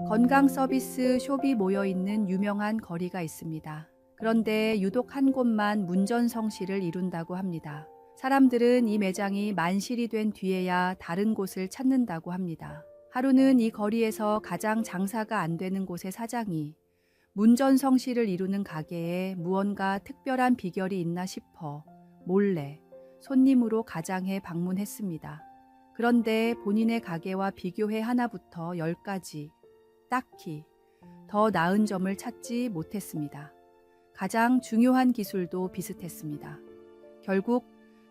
건강 서비스 숍이 모여 있는 유명한 거리가 있습니다. 그런데 유독 한 곳만 문전성시를 이룬다고 합니다. 사람들은 이 매장이 만실이 된 뒤에야 다른 곳을 찾는다고 합니다. 하루는 이 거리에서 가장 장사가 안 되는 곳의 사장이 문전성시를 이루는 가게에 무언가 특별한 비결이 있나 싶어 몰래 손님으로 가장해 방문했습니다. 그런데 본인의 가게와 비교해 하나부터 10까지 딱히 더 나은 점을 찾지 못했습니다. 가장 중요한 기술도 비슷했습니다. 결국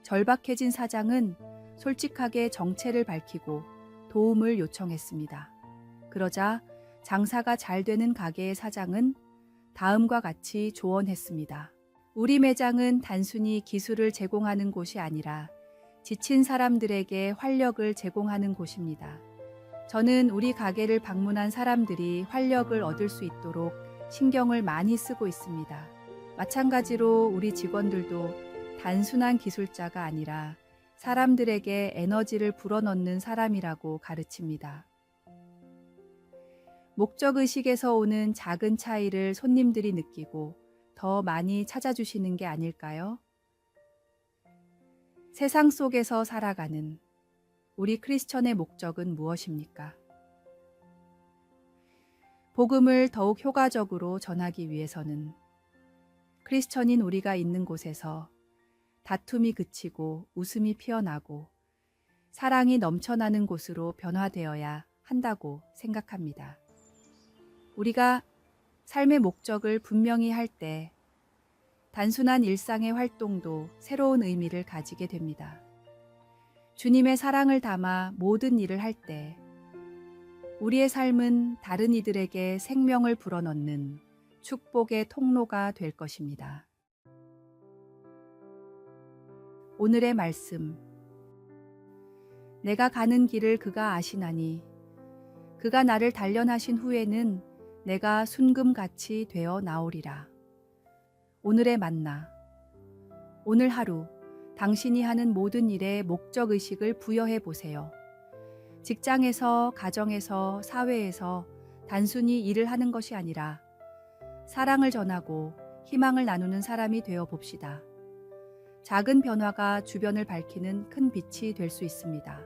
절박해진 사장은 솔직하게 정체를 밝히고 도움을 요청했습니다. 그러자 장사가 잘 되는 가게의 사장은 다음과 같이 조언했습니다. 우리 매장은 단순히 기술을 제공하는 곳이 아니라 지친 사람들에게 활력을 제공하는 곳입니다. 저는 우리 가게를 방문한 사람들이 활력을 얻을 수 있도록 신경을 많이 쓰고 있습니다. 마찬가지로 우리 직원들도 단순한 기술자가 아니라 사람들에게 에너지를 불어넣는 사람이라고 가르칩니다. 목적의식에서 오는 작은 차이를 손님들이 느끼고 더 많이 찾아주시는 게 아닐까요? 세상 속에서 살아가는 우리 크리스천의 목적은 무엇입니까? 복음을 더욱 효과적으로 전하기 위해서는 크리스천인 우리가 있는 곳에서 다툼이 그치고 웃음이 피어나고 사랑이 넘쳐나는 곳으로 변화되어야 한다고 생각합니다. 우리가 삶의 목적을 분명히 할 때 단순한 일상의 활동도 새로운 의미를 가지게 됩니다. 주님의 사랑을 담아 모든 일을 할 때 우리의 삶은 다른 이들에게 생명을 불어넣는 축복의 통로가 될 것입니다. 오늘의 말씀. 내가 가는 길을 그가 아시나니 그가 나를 단련하신 후에는 내가 순금같이 되어 나오리라. 오늘의 만나. 오늘 하루 당신이 하는 모든 일에 목적의식을 부여해 보세요. 직장에서, 가정에서, 사회에서 단순히 일을 하는 것이 아니라 사랑을 전하고 희망을 나누는 사람이 되어 봅시다. 작은 변화가 주변을 밝히는 큰 빛이 될 수 있습니다.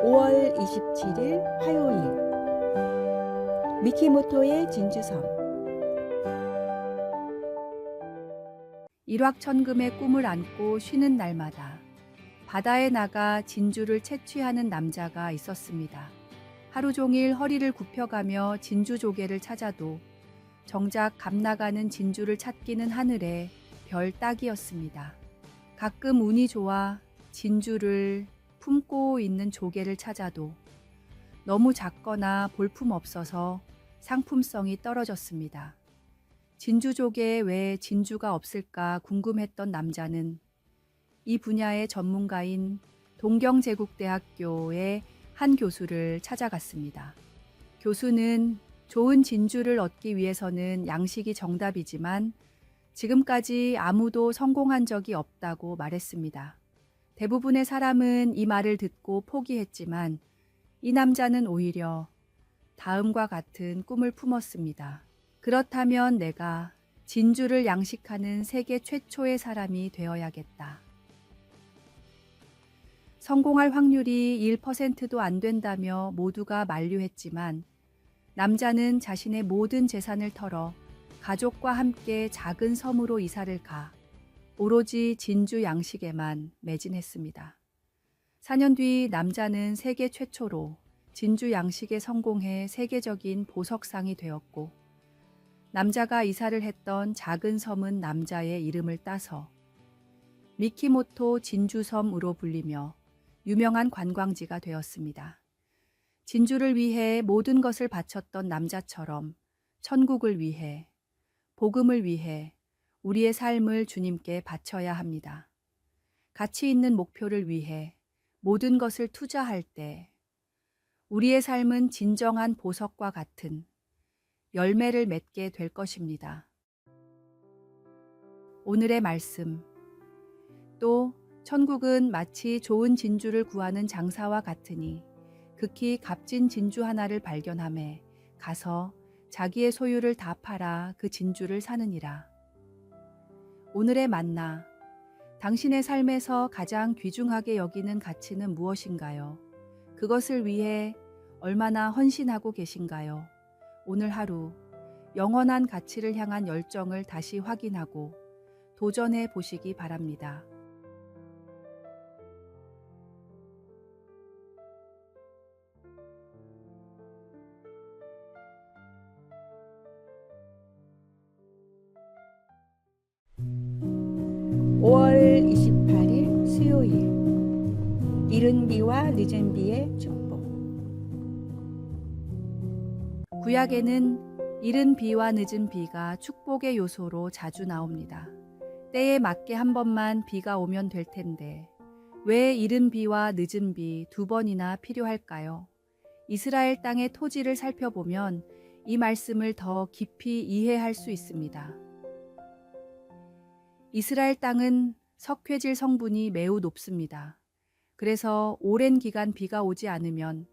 (5월 27일) 화요일 미키모토의 진주섬. 일확천금의 꿈을 안고 쉬는 날마다 바다에 나가 진주를 채취하는 남자가 있었습니다. 하루 종일 허리를 굽혀가며 진주 조개를 찾아도 정작 값 나가는 진주를 찾기는 하늘의 별 따기였습니다. 가끔 운이 좋아 진주를 품고 있는 조개를 찾아도 너무 작거나 볼품 없어서 상품성이 떨어졌습니다. 진주 조개에 왜 진주가 없을까 궁금했던 남자는 이 분야의 전문가인 동경제국대학교의 한 교수를 찾아갔습니다. 교수는 좋은 진주를 얻기 위해서는 양식이 정답이지만 지금까지 아무도 성공한 적이 없다고 말했습니다. 대부분의 사람은 이 말을 듣고 포기했지만 이 남자는 오히려 다음과 같은 꿈을 품었습니다. 그렇다면 내가 진주를 양식하는 세계 최초의 사람이 되어야겠다. 성공할 확률이 1%도 안 된다며 모두가 만류했지만 남자는 자신의 모든 재산을 털어 가족과 함께 작은 섬으로 이사를 가 오로지 진주 양식에만 매진했습니다. 4년 뒤 남자는 세계 최초로 진주 양식에 성공해 세계적인 보석상이 되었고 남자가 이사를 했던 작은 섬은 남자의 이름을 따서 미키모토 진주섬으로 불리며 유명한 관광지가 되었습니다. 진주를 위해 모든 것을 바쳤던 남자처럼 천국을 위해, 복음을 위해 우리의 삶을 주님께 바쳐야 합니다. 가치 있는 목표를 위해 모든 것을 투자할 때 우리의 삶은 진정한 보석과 같은 열매를 맺게 될 것입니다. 오늘의 말씀. 또 천국은 마치 좋은 진주를 구하는 장사와 같으니 극히 값진 진주 하나를 발견하매 가서 자기의 소유를 다 팔아 그 진주를 사느니라. 오늘의 만나. 당신의 삶에서 가장 귀중하게 여기는 가치는 무엇인가요? 그것을 위해 얼마나 헌신하고 계신가요? 오늘 하루 영원한 가치를 향한 열정을 다시 확인하고 도전해 보시기 바랍니다. (5월 28일) 수요일. 이른 비와 늦은 비의 축복. 구약에는 이른 비와 늦은 비가 축복의 요소로 자주 나옵니다. 때에 맞게 한 번만 비가 오면 될 텐데 왜 이른 비와 늦은 비 두 번이나 필요할까요? 이스라엘 땅의 토지를 살펴보면 이 말씀을 더 깊이 이해할 수 있습니다. 이스라엘 땅은 석회질 성분이 매우 높습니다. 그래서 오랜 기간 비가 오지 않으면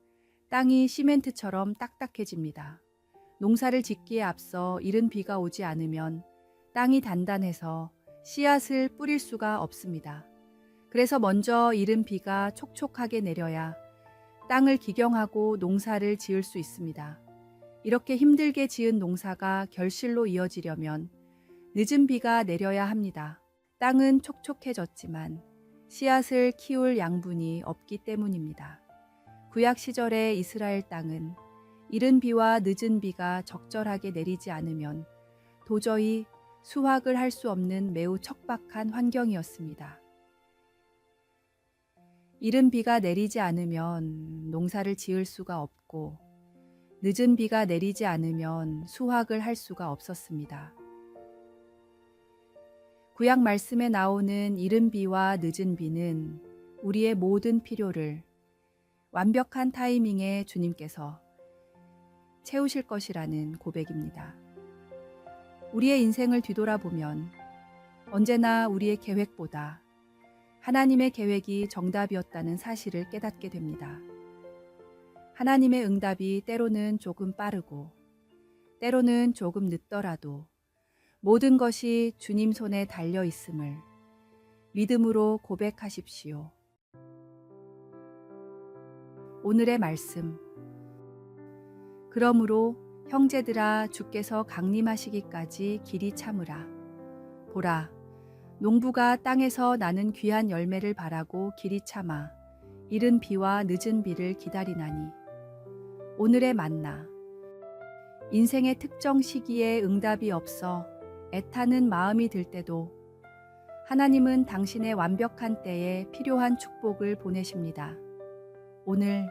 땅이 시멘트처럼 딱딱해집니다. 농사를 짓기에 앞서 이른 비가 오지 않으면 땅이 단단해서 씨앗을 뿌릴 수가 없습니다. 그래서 먼저 이른 비가 촉촉하게 내려야 땅을 기경하고 농사를 지을 수 있습니다. 이렇게 힘들게 지은 농사가 결실로 이어지려면 늦은 비가 내려야 합니다. 땅은 촉촉해졌지만 씨앗을 키울 양분이 없기 때문입니다. 구약 시절의 이스라엘 땅은 이른 비와 늦은 비가 적절하게 내리지 않으면 도저히 수확을 할 수 없는 매우 척박한 환경이었습니다. 이른 비가 내리지 않으면 농사를 지을 수가 없고 늦은 비가 내리지 않으면 수확을 할 수가 없었습니다. 구약 말씀에 나오는 이른 비와 늦은 비는 우리의 모든 필요를 완벽한 타이밍에 주님께서 채우실 것이라는 고백입니다. 우리의 인생을 뒤돌아보면 언제나 우리의 계획보다 하나님의 계획이 정답이었다는 사실을 깨닫게 됩니다. 하나님의 응답이 때로는 조금 빠르고 때로는 조금 늦더라도 모든 것이 주님 손에 달려 있음을 믿음으로 고백하십시오. 오늘의 말씀. 그러므로 형제들아 주께서 강림하시기까지 길이 참으라. 보라, 농부가 땅에서 나는 귀한 열매를 바라고 길이 참아 이른 비와 늦은 비를 기다리나니. 오늘의 만나. 인생의 특정 시기에 응답이 없어 애타는 마음이 들 때도 하나님은 당신의 완벽한 때에 필요한 축복을 보내십니다. 오늘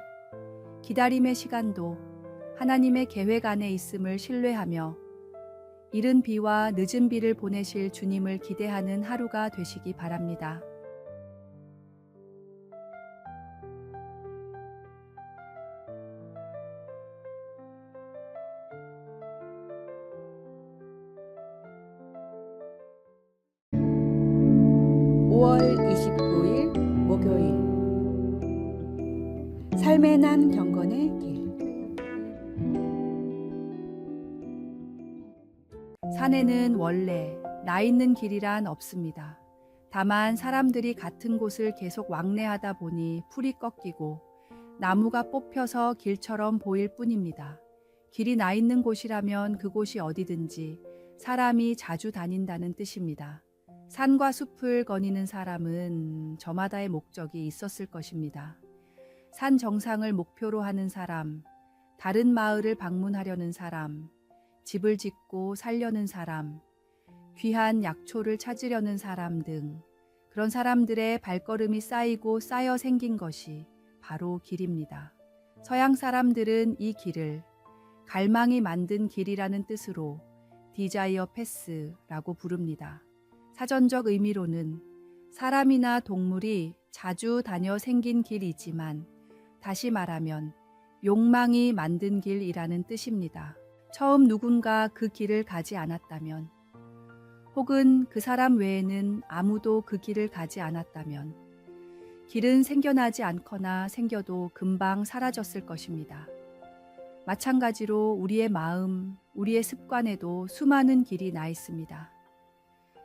기다림의 시간도 하나님의 계획 안에 있음을 신뢰하며 이른 비와 늦은 비를 보내실 주님을 기대하는 하루가 되시기 바랍니다. (5월 29일) 목요일. 삶의 난 경건의 길. 산에는 원래 나 있는 길이란 없습니다. 다만 사람들이 같은 곳을 계속 왕래하다 보니 풀이 꺾이고 나무가 뽑혀서 길처럼 보일 뿐입니다. 길이 나 있는 곳이라면 그곳이 어디든지 사람이 자주 다닌다는 뜻입니다. 산과 숲을 거니는 사람은 저마다의 목적이 있었을 것입니다. 산 정상을 목표로 하는 사람, 다른 마을을 방문하려는 사람, 집을 짓고 살려는 사람, 귀한 약초를 찾으려는 사람 등 그런 사람들의 발걸음이 쌓이고 쌓여 생긴 것이 바로 길입니다. 서양 사람들은 이 길을 갈망이 만든 길이라는 뜻으로 디자이어 패스라고 부릅니다. 사전적 의미로는 사람이나 동물이 자주 다녀 생긴 길이지만 다시 말하면 욕망이 만든 길이라는 뜻입니다. 처음 누군가 그 길을 가지 않았다면, 혹은 그 사람 외에는 아무도 그 길을 가지 않았다면, 길은 생겨나지 않거나 생겨도 금방 사라졌을 것입니다. 마찬가지로 우리의 마음, 우리의 습관에도 수많은 길이 나 있습니다.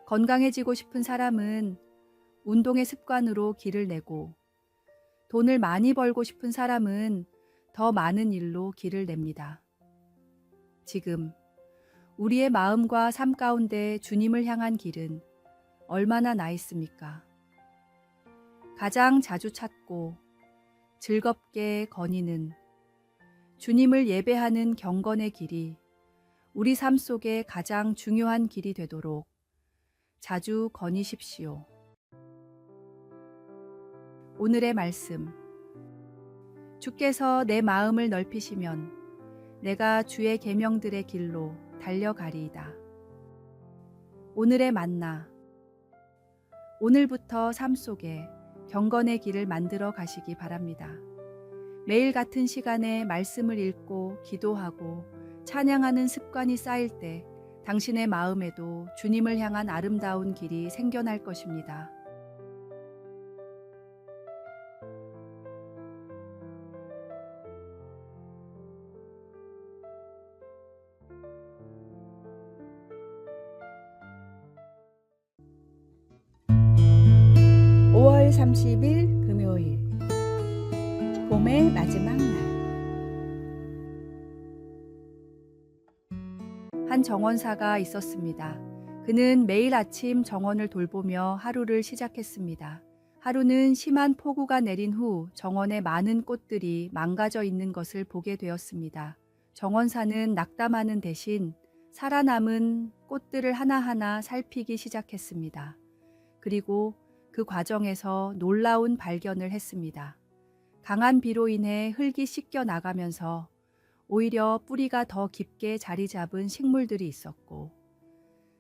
건강해지고 싶은 사람은 운동의 습관으로 길을 내고, 돈을 많이 벌고 싶은 사람은 더 많은 일로 길을 냅니다. 지금 우리의 마음과 삶 가운데 주님을 향한 길은 얼마나 나 있습니까? 가장 자주 찾고 즐겁게 거니는 주님을 예배하는 경건의 길이 우리 삶 속에 가장 중요한 길이 되도록 자주 거니십시오. 오늘의 말씀. 주께서 내 마음을 넓히시면 내가 주의 계명들의 길로 달려가리이다. 오늘의 만나. 오늘부터 삶 속에 경건의 길을 만들어 가시기 바랍니다. 매일 같은 시간에 말씀을 읽고 기도하고 찬양하는 습관이 쌓일 때 당신의 마음에도 주님을 향한 아름다운 길이 생겨날 것입니다. (5월 30일) 금요일, 봄의 마지막 날. 한 정원사가 있었습니다. 그는 매일 아침 정원을 돌보며 하루를 시작했습니다. 하루는 심한 폭우가 내린 후 정원에 많은 꽃들이 망가져 있는 것을 보게 되었습니다. 정원사는 낙담하는 대신 살아남은 꽃들을 하나하나 살피기 시작했습니다. 그리고 그 과정에서 놀라운 발견을 했습니다. 강한 비로 인해 흙이 씻겨 나가면서 오히려 뿌리가 더 깊게 자리 잡은 식물들이 있었고,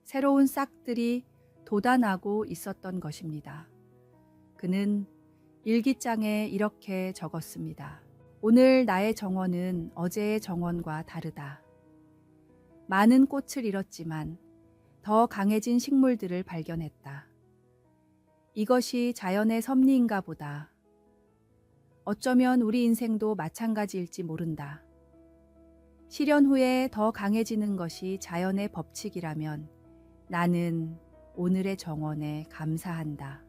새로운 싹들이 돋아나고 있었던 것입니다. 그는 일기장에 이렇게 적었습니다. 오늘 나의 정원은 어제의 정원과 다르다. 많은 꽃을 잃었지만 더 강해진 식물들을 발견했다. 이것이 자연의 섭리인가 보다. 어쩌면 우리 인생도 마찬가지일지 모른다. 실현 후에 더 강해지는 것이 자연의 법칙이라면 나는 오늘의 정원에 감사한다.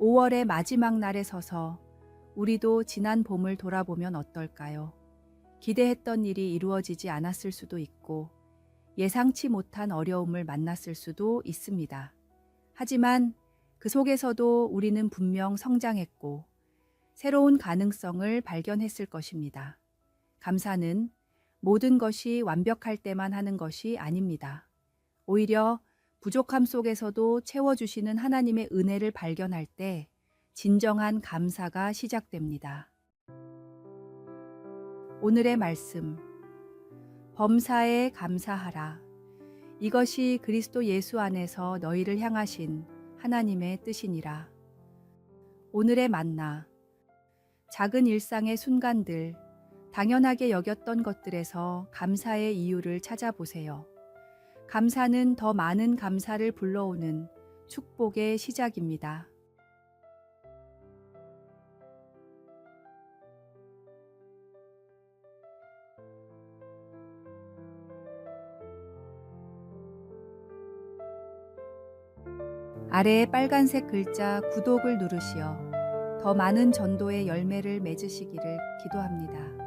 5월의 마지막 날에 서서 우리도 지난 봄을 돌아보면 어떨까요? 기대했던 일이 이루어지지 않았을 수도 있고 예상치 못한 어려움을 만났을 수도 있습니다. 하지만 그 속에서도 우리는 분명 성장했고 새로운 가능성을 발견했을 것입니다. 감사는 모든 것이 완벽할 때만 하는 것이 아닙니다. 오히려 부족함 속에서도 채워주시는 하나님의 은혜를 발견할 때 진정한 감사가 시작됩니다. 오늘의 말씀. 범사에 감사하라. 이것이 그리스도 예수 안에서 너희를 향하신 하나님의 뜻이니라. 오늘의 만나. 작은 일상의 순간들, 당연하게 여겼던 것들에서 감사의 이유를 찾아보세요. 감사는 더 많은 감사를 불러오는 축복의 시작입니다. 아래의 빨간색 글자 구독을 누르시어 더 많은 전도의 열매를 맺으시기를 기도합니다.